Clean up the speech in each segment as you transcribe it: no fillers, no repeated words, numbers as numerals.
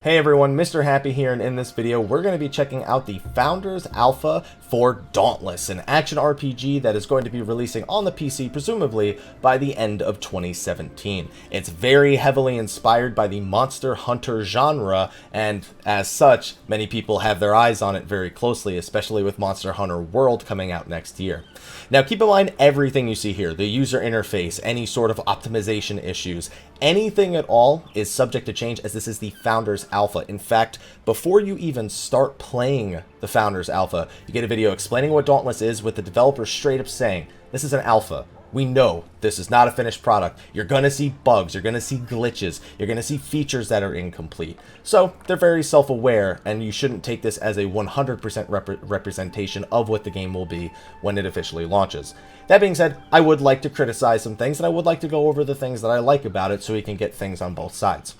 Hey everyone, Mr. Happy here, and in this video we're going to be checking out the Founders Alpha for Dauntless, an action RPG that is going to be releasing on the PC presumably by the end of 2017. It's very heavily inspired by the Monster Hunter genre, and as such, many people have their eyes on it very closely, especially with Monster Hunter World coming out next year. Now keep in mind everything you see here, the user interface, any sort of optimization issues, anything at all is subject to change as this is the Founders Alpha. In fact, before you even start playing the Founders Alpha, you get a video explaining what Dauntless is with the developer straight up saying, this is an alpha. We know this is not a finished product. You're going to see bugs, you're going to see glitches, you're going to see features that are incomplete. So they're very self-aware, and you shouldn't take this as a 100% representation of what the game will be when it officially launches. That being said, I would like to criticize some things, and I would like to go over the things that I like about it so we can get things on both sides.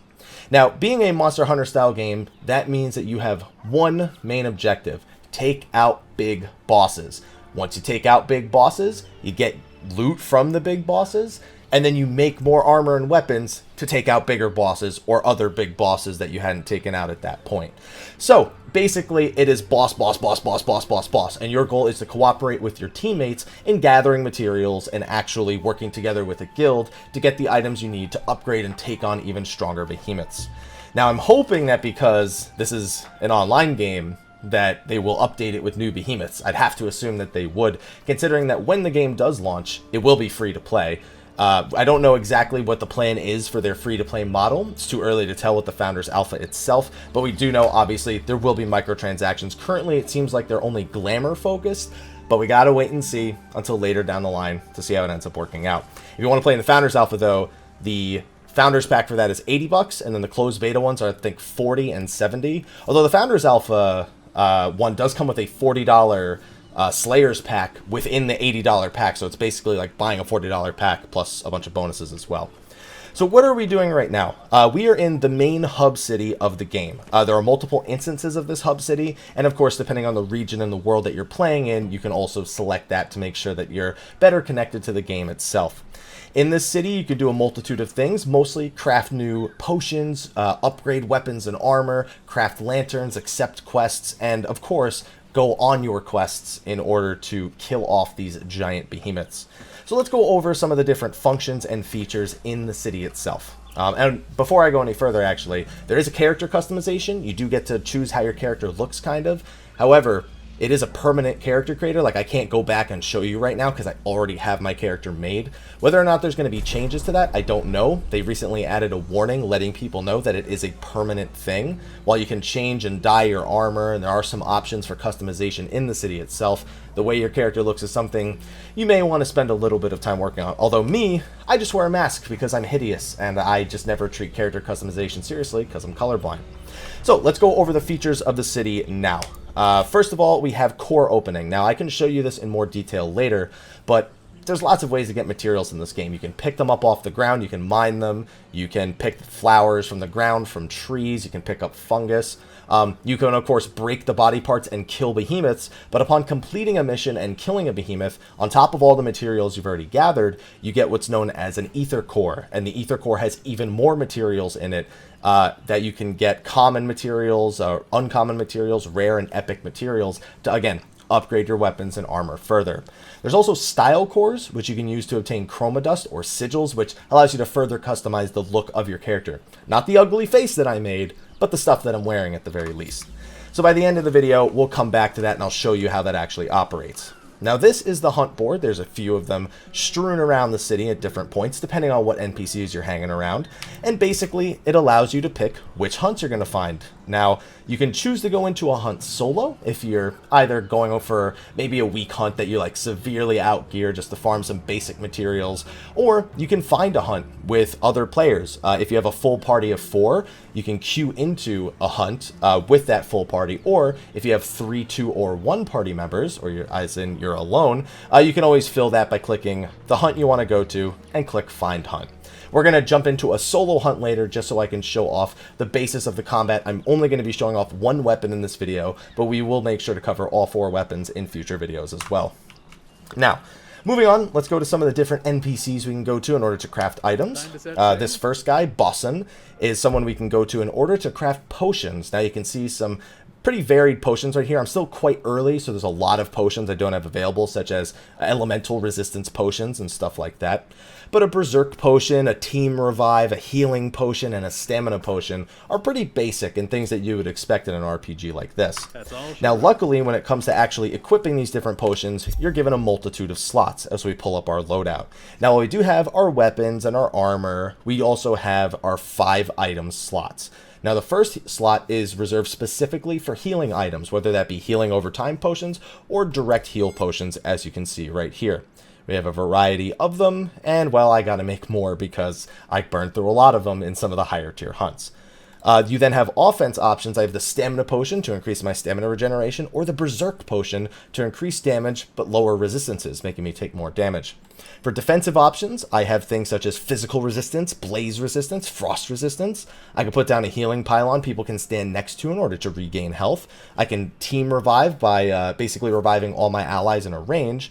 Now, being a Monster Hunter style game, that means that you have one main objective: take out big bosses. Once you take out big bosses, you get loot from the big bosses, and then you make more armor and weapons to take out bigger bosses or other big bosses that you hadn't taken out at that point. So basically it is boss, and your goal is to cooperate with your teammates in gathering materials and actually working together with a guild to get the items you need to upgrade and take on even stronger behemoths. Now I'm hoping that because this is an online game that they will update it with new behemoths. I'd have to assume that they would, considering that when the game does launch, it will be free to play. I don't know exactly what the plan is for their free-to-play model. It's too early to tell with the Founders Alpha itself, but we do know, obviously, there will be microtransactions. Currently, it seems like they're only glamour-focused, but we gotta wait and see until later down the line to see how it ends up working out. If you want to play in the Founders Alpha, though, the Founders Pack for that is $80, and then the closed beta ones are, I think, $40 and $70. Although the Founders Alpha one does come with a $40 Slayers pack within the $80 pack, so it's basically like buying a $40 pack plus a bunch of bonuses as well. So what are we doing right now? We are in the main hub city of the game. There are multiple instances of this hub city, and of course, depending on the region and the world that you're playing in, you can also select that to make sure that you're better connected to the game itself. In this city, you could do a multitude of things, mostly craft new potions, upgrade weapons and armor, craft lanterns, accept quests, and of course, go on your quests in order to kill off these giant behemoths. So let's go over some of the different functions and features in the city itself. And before I go any further, actually, there is a character customization. You do get to choose how your character looks, kind of. However, it is a permanent character creator. Like, I can't go back and show you right now because I already have my character made. Whether or not there's going to be changes to that, I don't know. They recently added a warning letting people know that it is a permanent thing. While you can change and dye your armor, and there are some options for customization in the city itself, the way your character looks is something you may want to spend a little bit of time working on. Although me, I just wear a mask because I'm hideous, and I just never treat character customization seriously because I'm colorblind. So let's go over the features of the city now. First of all, we have core opening. Now, I can show you this in more detail later, but there's lots of ways to get materials in this game. You can pick them up off the ground, you can mine them, you can pick flowers from the ground, from trees, you can pick up fungus. You can, of course, break the body parts and kill behemoths, but upon completing a mission and killing a behemoth, on top of all the materials you've already gathered, you get what's known as an ether core, and the ether core has even more materials in it that you can get: common materials, uncommon materials, rare and epic materials to, again, upgrade your weapons and armor further. There's also style cores, which you can use to obtain chroma dust or sigils, which allows you to further customize the look of your character. Not the ugly face that I made, but the stuff that I'm wearing at the very least. So by the end of the video, we'll come back to that and I'll show you how that actually operates. Now, this is the hunt board. There's a few of them strewn around the city at different points, depending on what NPCs you're hanging around. And basically, it allows you to pick which hunts you're going to find. Now, you can choose to go into a hunt solo if you're either going for maybe a weak hunt that you like severely outgear just to farm some basic materials, or you can find a hunt with other players. If you have a full party of 4, you can queue into a hunt with that full party, or if you have 3, 2, or 1 party members, or as in you're alone, you can always fill that by clicking the hunt you want to go to and click Find Hunt. We're going to jump into a solo hunt later just so I can show off the basis of the combat. I'm only going to be showing off one weapon in this video, but we will make sure to cover all 4 weapons in future videos as well. Now, Moving on, let's go to some of the different NPCs we can go to in order to craft items. This first guy, Bosson, is someone we can go to in order to craft potions. Now you can see some pretty varied potions right here. I'm still quite early, so there's a lot of potions I don't have available, such as elemental resistance potions and stuff like that. But a berserk potion, a team revive, a healing potion, and a stamina potion are pretty basic and things that you would expect in an RPG like this. Now, luckily, when it comes to actually equipping these different potions, you're given a multitude of slots as we pull up our loadout. Now, while we do have our weapons and our armor, we also have our 5 item slots. Now, the first slot is reserved specifically for healing items, whether that be healing over time potions or direct heal potions, as you can see right here. We have a variety of them, and, well, I gotta make more because I burned through a lot of them in some of the higher tier hunts. You then have offense options. I have the stamina potion to increase my stamina regeneration, or the berserk potion to increase damage but lower resistances, making me take more damage. For defensive options, I have things such as physical resistance, blaze resistance, frost resistance. I can put down a healing pylon people can stand next to in order to regain health. I can team revive by basically reviving all my allies in a range.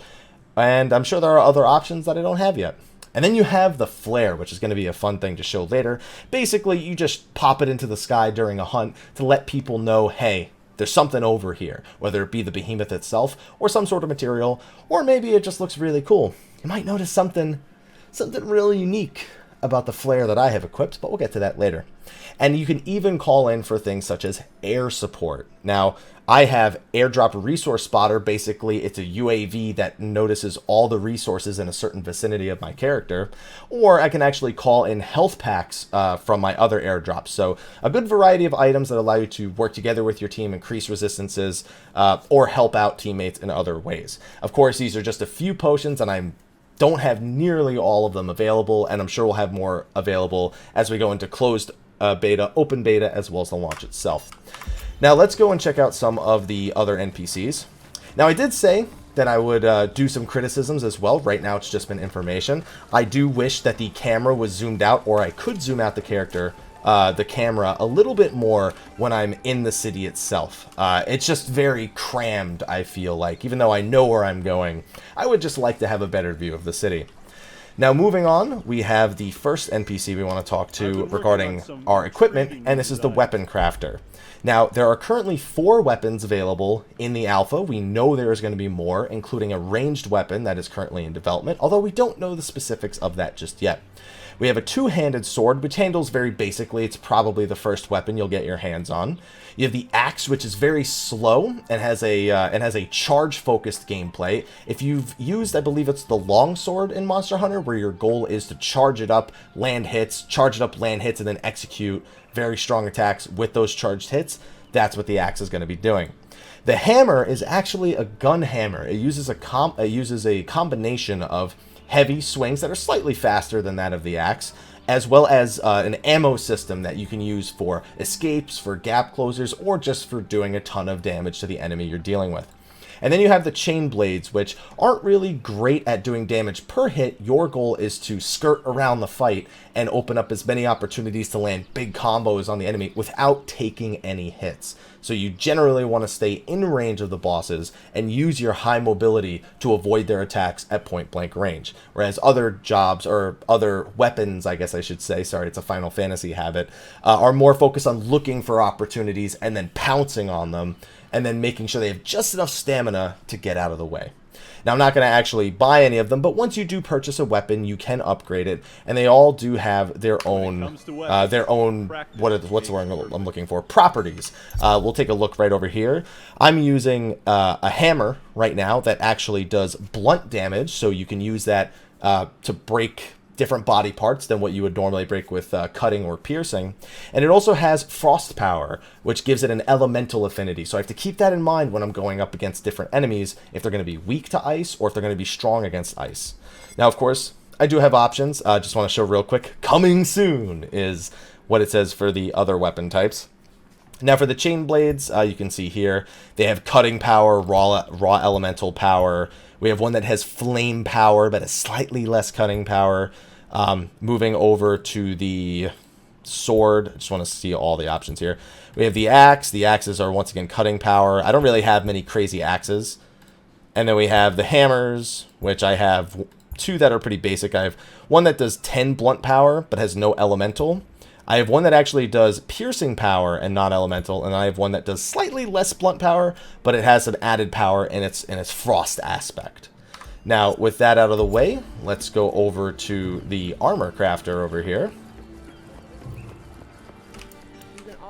And I'm sure there are other options that I don't have yet. And then you have the flare, which is going to be a fun thing to show later. Basically, you just pop it into the sky during a hunt to let people know, hey, there's something over here, whether it be the behemoth itself or some sort of material, or maybe it just looks really cool. You might notice something really unique about the flare that I have equipped, but we'll get to that later. And you can even call in for things such as air support. Now, I have Airdrop Resource Spotter. Basically, it's a UAV that notices all the resources in a certain vicinity of my character. Or I can actually call in health packs from my other airdrops. So a good variety of items that allow you to work together with your team, increase resistances, or help out teammates in other ways. Of course, these are just a few potions, and I don't have nearly all of them available, and I'm sure we'll have more available as we go into closed beta, open beta, as well as the launch itself. Now let's go and check out some of the other NPCs. Now I did say that I would do some criticisms as well. Right now it's just been information. I do wish that the camera was zoomed out, or I could zoom out the camera a little bit more when I'm in the city itself. It's just very crammed, I feel like. Even though I know where I'm going, I would just like to have a better view of the city. Now, moving on, we have the first NPC we want to talk to regarding our equipment, and this is the Weapon Crafter. Now, there are currently 4 weapons available in the alpha. We know there is going to be more, including a ranged weapon that is currently in development, although we don't know the specifics of that just yet. We have a 2-handed sword, which handles very basically. It's probably the first weapon you'll get your hands on. You have the axe, which is very slow and has a charge-focused gameplay. If you've used, I believe it's the longsword in Monster Hunter, where your goal is to charge it up, land hits, charge it up, land hits, and then execute very strong attacks with those charged hits, that's what the axe is going to be doing. The hammer is actually a gun hammer. It uses a combination of heavy swings that are slightly faster than that of the axe, as well as an ammo system that you can use for escapes, for gap closers, or just for doing a ton of damage to the enemy you're dealing with. And then you have the chain blades, which aren't really great at doing damage per hit. Your goal is to skirt around the fight and open up as many opportunities to land big combos on the enemy without taking any hits. So you generally want to stay in range of the bosses and use your high mobility to avoid their attacks at point blank range. Whereas other jobs, or other weapons, I guess I should say, sorry, it's a Final Fantasy habit, are more focused on looking for opportunities and then pouncing on them, and then making sure they have just enough stamina to get out of the way. Now, I'm not going to actually buy any of them, but once you do purchase a weapon, you can upgrade it, and they all do have their own what's the word I'm looking for? Properties. We'll take a look right over here. I'm using a hammer right now that actually does blunt damage, so you can use that to break different body parts than what you would normally break with cutting or piercing. And it also has frost power, which gives it an elemental affinity. So I have to keep that in mind when I'm going up against different enemies, if they're going to be weak to ice or if they're going to be strong against ice. Now, of course, I do have options. Just want to show real quick. Coming soon is what it says for the other weapon types. Now, for the chain blades, you can see here, they have cutting power, raw elemental power. We have one that has flame power, but a slightly less cutting power. Moving over to the sword, I just want to see all the options here. We have the axe. The axes are, once again, cutting power. I don't really have many crazy axes. And then we have the hammers, which I have 2 that are pretty basic. I have one that does 10 blunt power, but has no elemental. I have one that actually does piercing power and non-elemental, and I have one that does slightly less blunt power, but it has some added power in its frost aspect. Now, with that out of the way, let's go over to the armor crafter over here.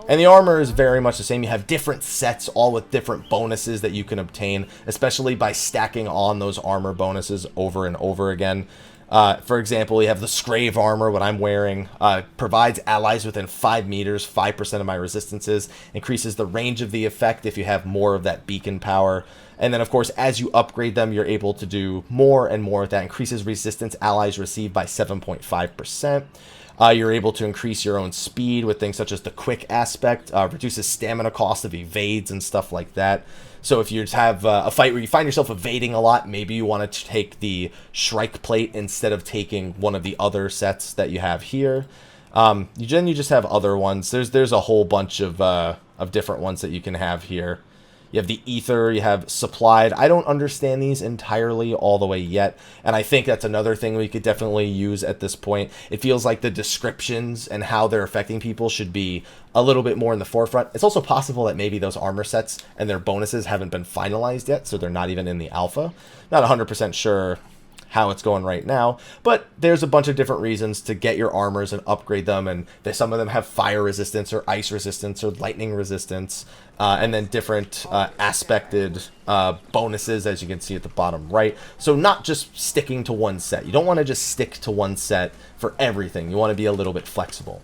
And the armor is very much the same. You have different sets, all with different bonuses that you can obtain, especially by stacking on those armor bonuses over and over again. For example, you have the Scrave armor, what I'm wearing, provides allies within 5 meters, 5% of my resistances, increases the range of the effect if you have more of that beacon power. And then, of course, as you upgrade them, you're able to do more and more with that. Increases resistance allies receive by 7.5%. You're able to increase your own speed with things such as the quick aspect, reduces stamina cost of evades and stuff like that. So if you have a fight where you find yourself evading a lot, maybe you want to take the Shrike Plate instead of taking one of the other sets that you have here. You just have other ones. There's a whole bunch of different ones that you can have here. You have the Ether, you have Supplied. I don't understand these entirely all the way yet, and I think that's another thing we could definitely use at this point. It feels like the descriptions and how they're affecting people should be a little bit more in the forefront. It's also possible that maybe those armor sets and their bonuses haven't been finalized yet, so they're not even in the alpha. Not 100% sure how it's going right now, but there's a bunch of different reasons to get your armors and upgrade them, and some of them have fire resistance or ice resistance or lightning resistance, and then different aspected bonuses, as you can see at the bottom right. So not just sticking to one set. You don't want to just stick to one set for everything. You want to be a little bit flexible.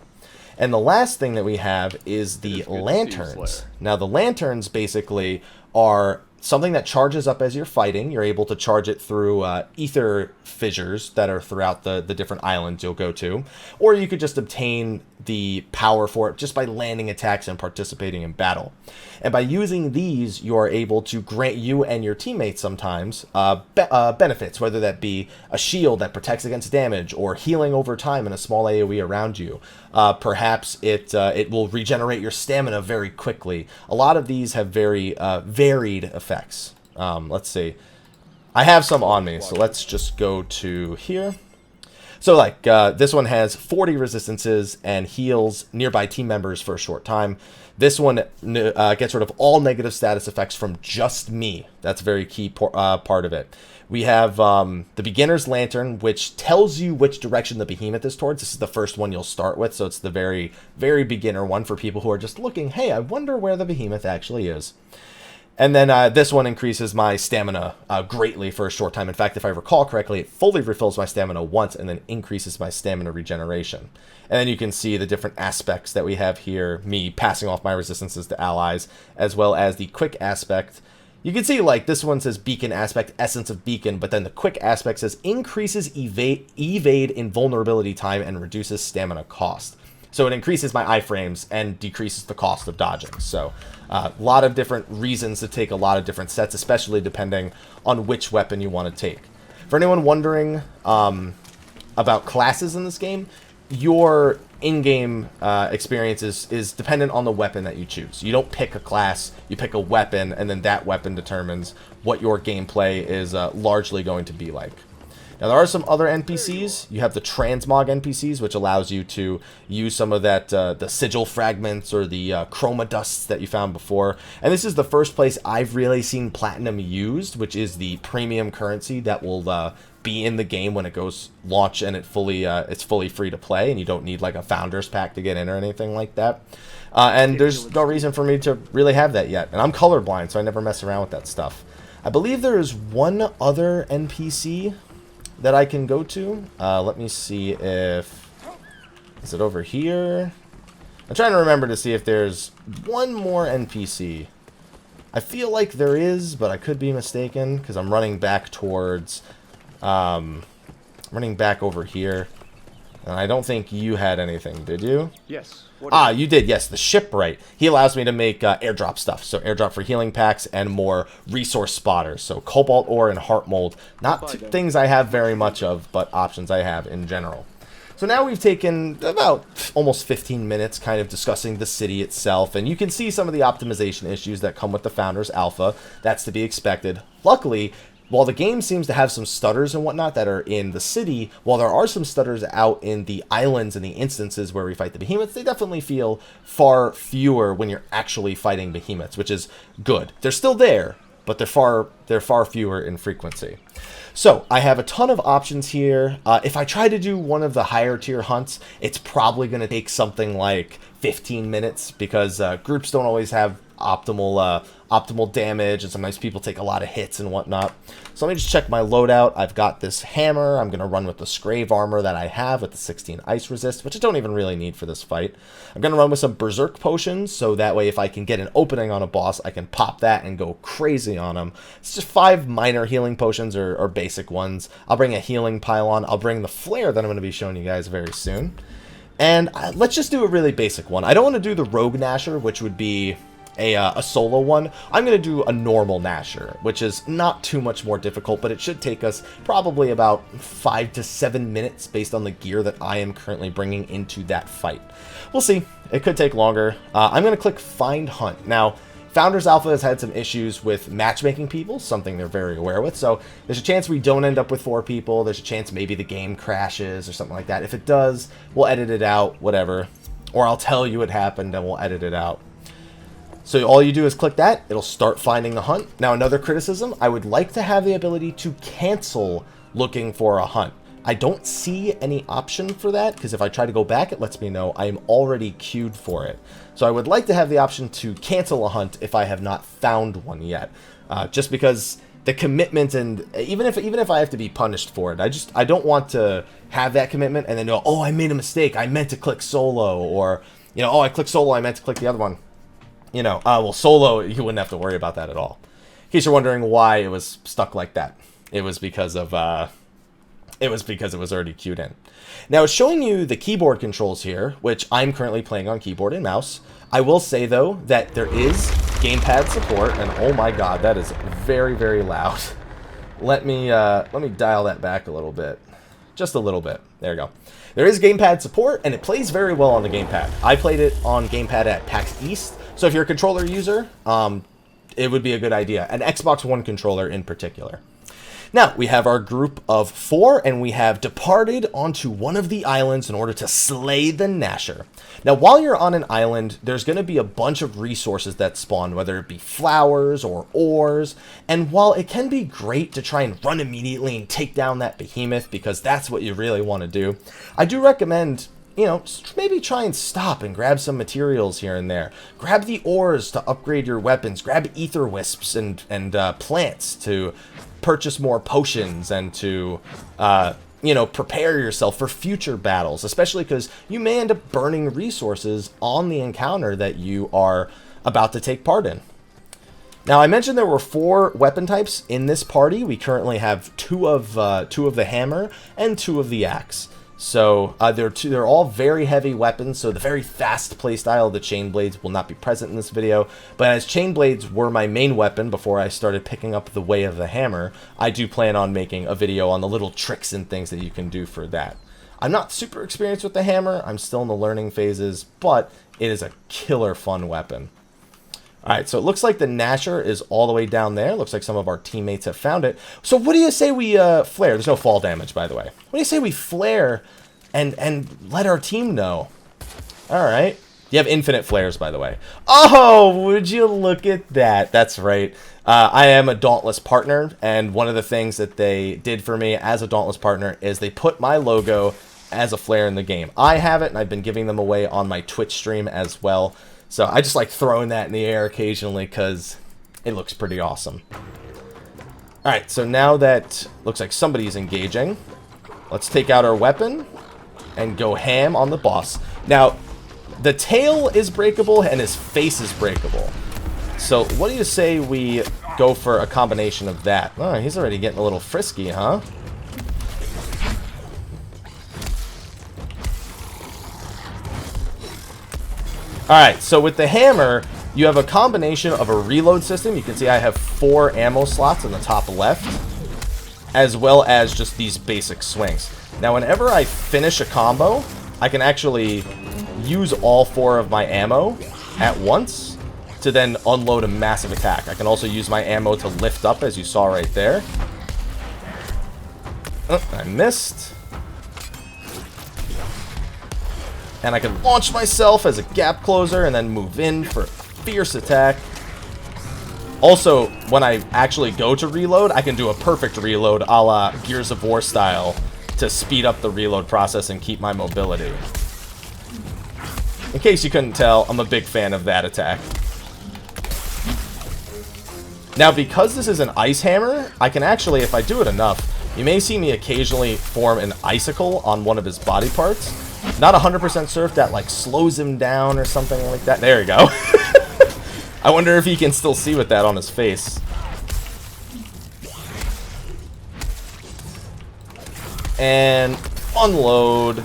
And the last thing that we have is the lanterns. Now the lanterns basically are something that charges up as you're fighting. You're able to charge it through ether fissures that are throughout the different islands you'll go to. Or you could just obtain the power for it just by landing attacks and participating in battle. And by using these, you are able to grant you and your teammates sometimes benefits, whether that be a shield that protects against damage or healing over time in a small AoE around you. Perhaps it will regenerate your stamina very quickly. A lot of these have very varied effects. Let's see. I have some on me, so let's just go to here. So like this one has 40 resistances and heals nearby team members for a short time. This one gets rid of all negative status effects from just me. That's a very key part of it. We have the Beginner's Lantern, which tells you which direction the behemoth is towards. This is the first one you'll start with, so it's the very, very beginner one for people who are just looking, hey, I wonder where the behemoth actually is. And then this one increases my stamina greatly for a short time. In fact, if I recall correctly, it fully refills my stamina once and then increases my stamina regeneration. And then you can see the different aspects that we have here, me passing off my resistances to allies, as well as the quick aspect. You can see, like, this one says Beacon Aspect, Essence of Beacon, but then the quick aspect says increases evade invulnerability time and reduces stamina cost. So it increases my iframes and decreases the cost of dodging. So a lot of different reasons to take a lot of different sets, especially depending on which weapon you want to take. For anyone wondering about classes in this game, your in-game experience is dependent on the weapon that you choose. You don't pick a class, you pick a weapon, and then that weapon determines what your gameplay is largely going to be like. Now, there are some other NPCs. You have the Transmog NPCs, which allows you to use some of that, the sigil fragments or the chroma dusts that you found before. And this is the first place I've really seen Platinum used, which is the premium currency that will be in the game when it goes launch and it's fully free to play, and you don't need like a Founders Pack to get in or anything like that. And there's no reason for me to really have that yet. And I'm colorblind, so I never mess around with that stuff. I believe there is one other NPC that I can go to. Let me see if... Is it over here? I'm trying to remember to see if there's one more NPC. I feel like there is, but I could be mistaken, because I'm running back towards... running back over here. And I don't think you had anything, did you? Yes. You did, yes. The Shipwright. He allows me to make airdrop stuff. So airdrop for healing packs and more resource spotters. So cobalt ore and heart mold. Not things I have very much of, but options I have in general. So now we've taken about almost 15 minutes kind of discussing the city itself. And you can see some of the optimization issues that come with the Founders Alpha. That's to be expected. Luckily, while the game seems to have some stutters and whatnot that are in the city, while there are some stutters out in the islands and the instances where we fight the behemoths, they definitely feel far fewer when you're actually fighting behemoths, which is good. They're still there, but they're far fewer in frequency. So I have a ton of options here. If I try to do one of the higher tier hunts, it's probably going to take something like 15 minutes because groups don't always have optimal damage, and sometimes people take a lot of hits and whatnot. So let me just check my loadout. I've got this hammer. I'm going to run with the Scrave armor that I have with the 16 ice resist, which I don't even really need for this fight. I'm going to run with some berserk potions, so that way if I can get an opening on a boss, I can pop that and go crazy on him. It's just 5 minor healing potions or basic ones. I'll bring a healing pylon. I'll bring the flare that I'm going to be showing you guys very soon. And let's just do a really basic one. I don't want to do the Rogue Gnasher, which would be a solo one. I'm going to do a normal Gnasher, which is not too much more difficult, but it should take us probably about 5 to 7 minutes based on the gear that I am currently bringing into that fight. We'll see. It could take longer. I'm going to click Find Hunt. Now, Founders Alpha has had some issues with matchmaking people, something they're very aware with, so there's a chance we don't end up with 4 people. There's a chance maybe the game crashes or something like that. If it does, we'll edit it out, whatever. Or I'll tell you it happened and we'll edit it out. So all you do is click that, it'll start finding the hunt. Now another criticism, I would like to have the ability to cancel looking for a hunt. I don't see any option for that, because if I try to go back, it lets me know I am already queued for it. So I would like to have the option to cancel a hunt if I have not found one yet. Just because the commitment, and even if I have to be punished for it, I don't want to have that commitment and then go, oh, I made a mistake, I meant to click solo, or, you know, oh, I clicked solo, I meant to click the other one. You know, well, solo, you wouldn't have to worry about that at all. In case you're wondering why it was stuck like that, it was because of it was already queued in. Now, it's showing you the keyboard controls here, which I'm currently playing on keyboard and mouse. I will say though that there is gamepad support, and oh my god, that is very, very loud. Let me dial that back a little bit, just a little bit. There you go. There is gamepad support, and it plays very well on the gamepad. I played it on gamepad at PAX East. So if you're a controller user, it would be a good idea. An Xbox One controller in particular. Now, we have our group of 4, and we have departed onto one of the islands in order to slay the Gnasher. Now, while you're on an island, there's going to be a bunch of resources that spawn, whether it be flowers or ores. And while it can be great to try and run immediately and take down that behemoth, because that's what you really want to do, I do recommend, you know, maybe try and stop and grab some materials here and there. Grab the ores to upgrade your weapons. Grab ether wisps and plants to purchase more potions and to, you know, prepare yourself for future battles, especially because you may end up burning resources on the encounter that you are about to take part in. Now, I mentioned there were 4 weapon types in this party. We currently have 2 of the hammer and 2 of the axe. So they're all very heavy weapons, so the very fast playstyle of the chain blades will not be present in this video. But as chain blades were my main weapon before I started picking up the way of the hammer, I do plan on making a video on the little tricks and things that you can do for that. I'm not super experienced with the hammer, I'm still in the learning phases, but it is a killer fun weapon. Alright, so it looks like the Gnasher is all the way down there. Looks like some of our teammates have found it. So what do you say we flare? There's no fall damage, by the way. What do you say we flare and let our team know? Alright. You have infinite flares, by the way. Oh, would you look at that? That's right. I am a Dauntless partner, and one of the things that they did for me as a Dauntless partner is they put my logo as a flare in the game. I have it, and I've been giving them away on my Twitch stream as well. So I just like throwing that in the air occasionally because it looks pretty awesome. Alright, so now that looks like somebody's engaging, let's take out our weapon and go ham on the boss. Now, the tail is breakable and his face is breakable. So what do you say we go for a combination of that? Oh, he's already getting a little frisky, huh? Alright, so with the hammer, you have a combination of a reload system. You can see I have 4 ammo slots in the top left, as well as just these basic swings. Now, whenever I finish a combo, I can actually use all 4 of my ammo at once to then unload a massive attack. I can also use my ammo to lift up, as you saw right there. Oh, I missed. And I can launch myself as a gap closer and then move in for a fierce attack. Also, when I actually go to reload, I can do a perfect reload a la Gears of War style to speed up the reload process and keep my mobility. In case you couldn't tell, I'm a big fan of that attack. Now, because this is an ice hammer, I can actually, if I do it enough, you may see me occasionally form an icicle on one of his body parts. Not 100% sure if that, like, slows him down or something like that. There you go. I wonder if he can still see with that on his face. And unload.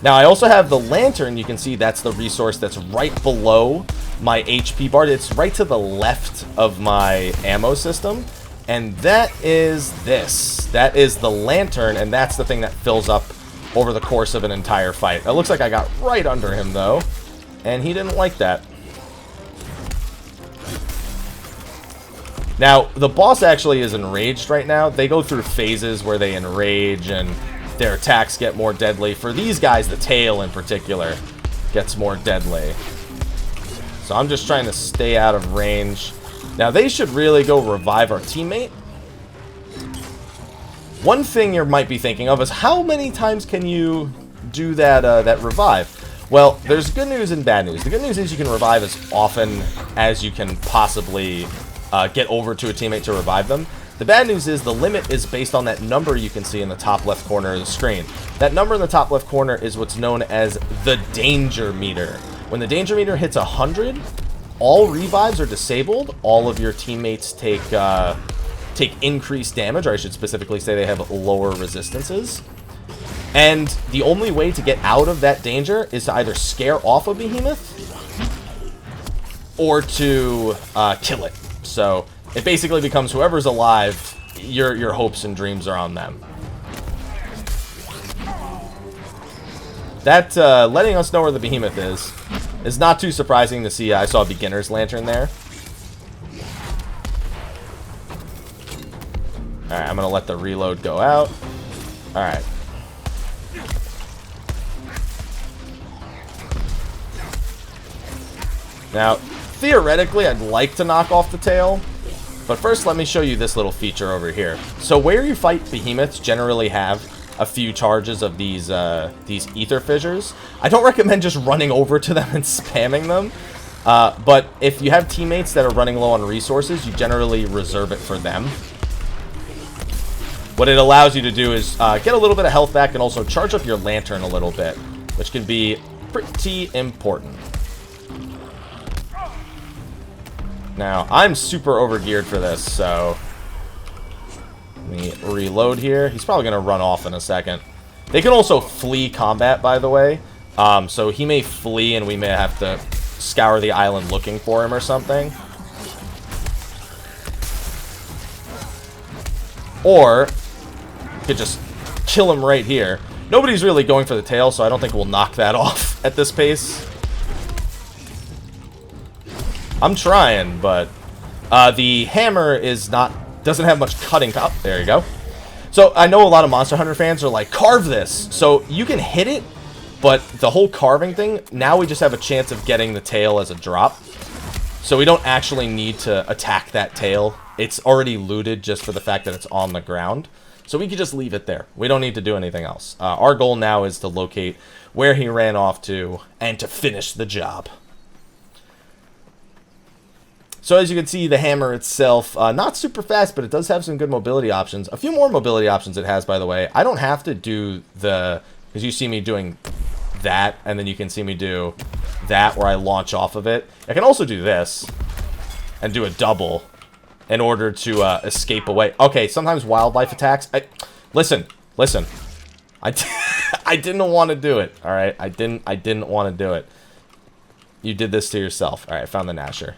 Now, I also have the lantern. You can see that's the resource that's right below my HP bar. It's right to the left of my ammo system. And that is this. That is the lantern, and that's the thing that fills up over the course of an entire fight. It looks like I got right under him, though. And he didn't like that. Now, the boss actually is enraged right now. They go through phases where they enrage and their attacks get more deadly. For these guys, the tail in particular gets more deadly. So I'm just trying to stay out of range. Now, they should really go revive our teammate. One thing you might be thinking of is how many times can you do that, that revive? Well, there's good news and bad news. The good news is you can revive as often as you can possibly get over to a teammate to revive them. The bad news is the limit is based on that number you can see in the top left corner of the screen. That number in the top left corner is what's known as the danger meter. When the danger meter hits 100, all revives are disabled. All of your teammates take increased damage, or I should specifically say they have lower resistances. And the only way to get out of that danger is to either scare off a behemoth or to kill it. So it basically becomes whoever's alive, your hopes and dreams are on them. That letting us know where the behemoth is not too surprising to see. I saw a beginner's lantern there. Alright, I'm going to let the reload go out. Alright. Now, theoretically, I'd like to knock off the tail. But first, let me show you this little feature over here. So where you fight behemoths generally have a few charges of these ether fissures. I don't recommend just running over to them and spamming them. But if you have teammates that are running low on resources, you generally reserve it for them. What it allows you to do is get a little bit of health back and also charge up your lantern a little bit, which can be pretty important. Now, I'm super overgeared for this, so let me reload here. He's probably going to run off in a second. They can also flee combat, by the way. So he may flee and we may have to scour the island looking for him or something. Or you could just kill him right here. Nobody's really going for the tail, so I don't think we'll knock that off at this pace. I'm trying, but the hammer doesn't have much cutting power. There you go. So I know a lot of Monster Hunter fans are like, carve this. So you can hit it, but the whole carving thing, now we just have a chance of getting the tail as a drop. So we don't actually need to attack that tail. It's already looted just for the fact that it's on the ground. So we can just leave it there. We don't need to do anything else. Our goal now is to locate where he ran off to and to finish the job. So as you can see, the hammer itself, not super fast, but it does have some good mobility options. A few more mobility options it has, by the way. I don't have to do because you see me doing that, and then you can see me do that where I launch off of it. I can also do this and do a double in order to escape away. Okay, sometimes wildlife attacks. Listen. I didn't want to do it, all right? I didn't want to do it. You did this to yourself. All right, I found the Gnasher.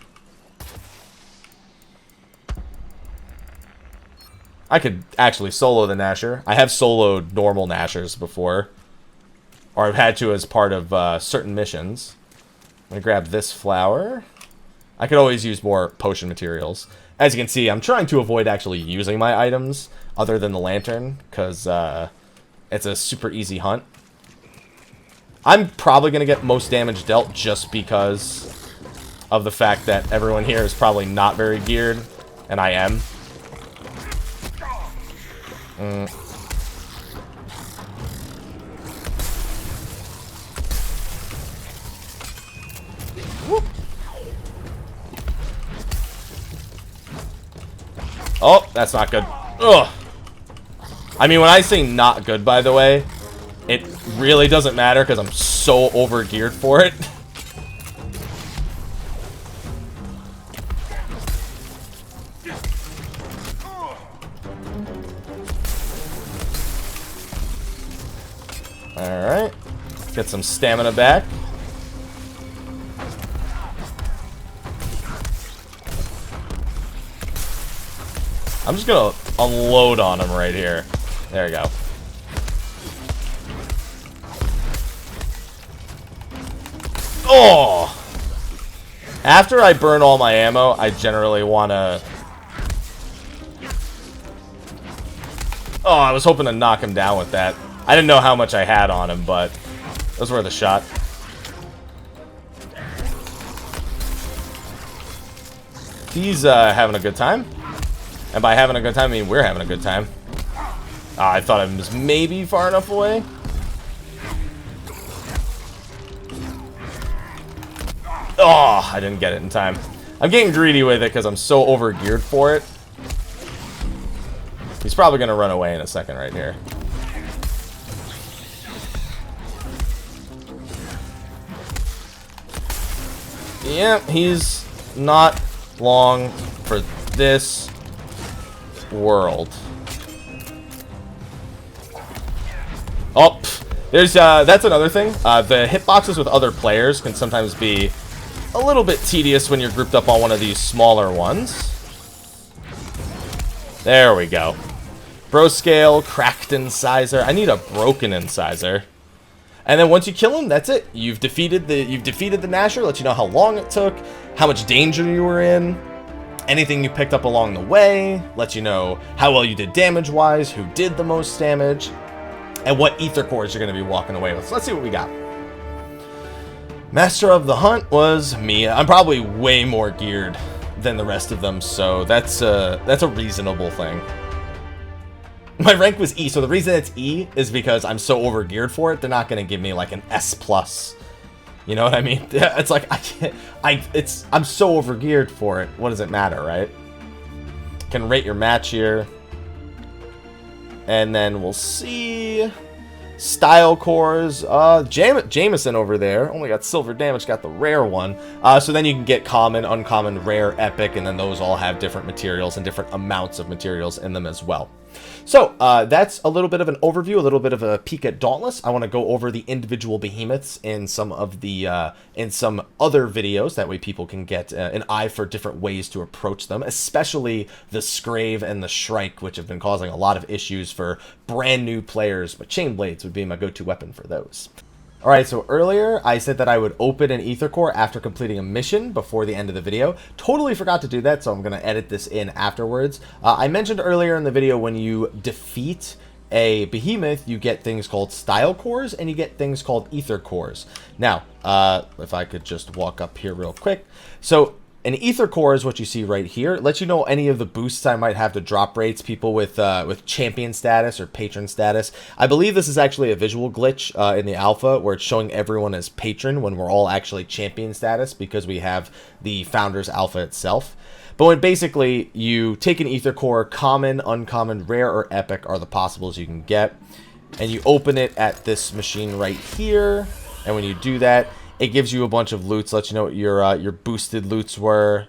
I could actually solo the Gnasher. I have soloed normal Gnashers before. Or I've had to as part of certain missions. gonna grab this flower. I could always use more potion materials. As you can see, I'm trying to avoid actually using my items other than the lantern, because it's a super easy hunt. I'm probably going to get most damage dealt just because of the fact that everyone here is probably not very geared, and I am. Whoop. Oh, that's not good. Ugh. I mean, when I say not good, by the way, it really doesn't matter because I'm so over-geared for it. Alright. Get some stamina back. I'm just gonna unload on him right here. There we go. Oh! After I burn all my ammo, I generally wanna... Oh, I was hoping to knock him down with that. I didn't know how much I had on him, but it was worth a shot. He's having a good time. And by having a good time, I mean we're having a good time. I thought I was maybe far enough away. Oh, I didn't get it in time. I'm getting greedy with it because I'm so over-geared for it. He's probably going to run away in a second right here. Yeah, he's not long for this world. Oh, there's that's another thing. The hitboxes with other players can sometimes be a little bit tedious when you're grouped up on one of these smaller ones. There we go. Bro scale, cracked incisor. I need a broken incisor. And then once you kill him, that's it. You've defeated the Gnasher. Let you know how long it took, how much danger you were in, anything you picked up along the way. Let you know how well you did damage-wise, who did the most damage, and what ether cores you're going to be walking away with. So let's see what we got. Master of the Hunt was me. I'm probably way more geared than the rest of them, so that's a reasonable thing. My rank was E, so the reason it's E is because I'm so over-geared for it, they're not going to give me like an S+. You know what I mean? It's like, I'm so over-geared for it. What does it matter, right? Can rate your match here. And then we'll see... Style cores, Jameson over there only got silver damage, got the rare one. So then you can get common, uncommon, rare, epic, and then those all have different materials and different amounts of materials in them as well. So that's a little bit of an overview, a little bit of a peek at Dauntless. I want to go over the individual behemoths in some of the in some other videos. That way people can get an eye for different ways to approach them, especially the Scrave and the Shrike, which have been causing a lot of issues for brand new players. But chain blades would be my go-to weapon for those. Alright, so earlier I said that I would open an ether core after completing a mission before the end of the video. Totally forgot to do that, so I'm going to edit this in afterwards. I mentioned earlier in the video when you defeat a behemoth, you get things called style cores and you get things called ether cores. Now, if I could just walk up here real quick. So an ether core is what you see right here. It lets you know any of the boosts I might have to drop rates, people with champion status or patron status. I believe this is actually a visual glitch in the alpha where it's showing everyone as patron when we're all actually champion status because we have the Founders Alpha itself. But when basically you take an ether core, common, uncommon, rare, or epic are the possibles you can get, and you open it at this machine right here, and when you do that, it gives you a bunch of loots, lets you know what your boosted loots were,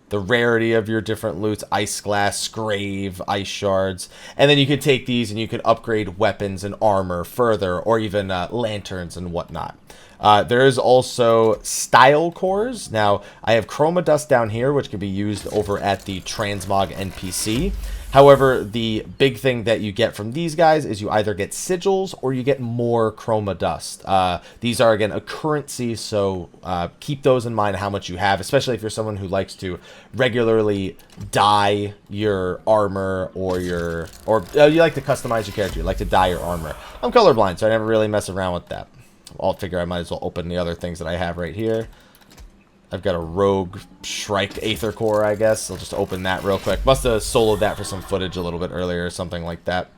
the rarity of your different loots, ice glass, scrave, ice shards, and then you could take these and you could upgrade weapons and armor further, or even lanterns and whatnot. There is also style cores. Now, I have chroma dust down here, which can be used over at the transmog NPC. However, the big thing that you get from these guys is you either get sigils or you get more chroma dust. These are, again, a currency, so keep those in mind how much you have, especially if you're someone who likes to regularly dye your armor or you like to customize your character. You like to dye your armor. I'm colorblind, so I never really mess around with that. I'll figure I might as well open the other things that I have right here. I've got a Rogue Shrike Aether Core, I guess. I'll just open that real quick. Must have soloed that for some footage a little bit earlier or something like that.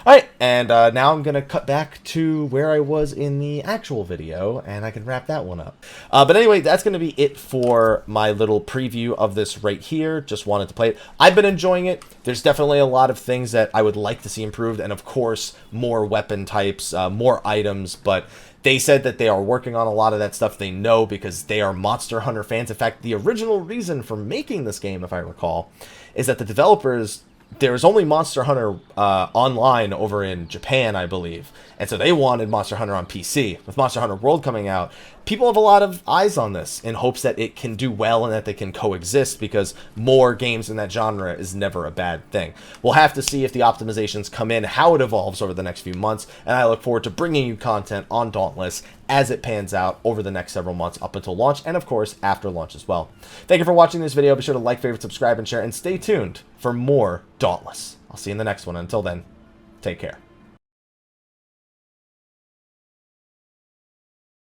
Alright, and now I'm going to cut back to where I was in the actual video, and I can wrap that one up. But anyway, that's going to be it for my little preview of this right here. Just wanted to play it. I've been enjoying it. There's definitely a lot of things that I would like to see improved, and of course, more weapon types, more items, but they said that they are working on a lot of that stuff. They know because they are Monster Hunter fans. In fact, the original reason for making this game, if I recall, is that the developers, there's only Monster Hunter online over in Japan, I believe. And so they wanted Monster Hunter on PC. With Monster Hunter World coming out, people have a lot of eyes on this in hopes that it can do well and that they can coexist, because more games in that genre is never a bad thing. We'll have to see if the optimizations come in, how it evolves over the next few months, and I look forward to bringing you content on Dauntless as it pans out over the next several months up until launch, and of course after launch as well. Thank you for watching this video. Be sure to like, favorite, subscribe, and share, and stay tuned for more Dauntless. I'll see you in the next one. Until then, take care.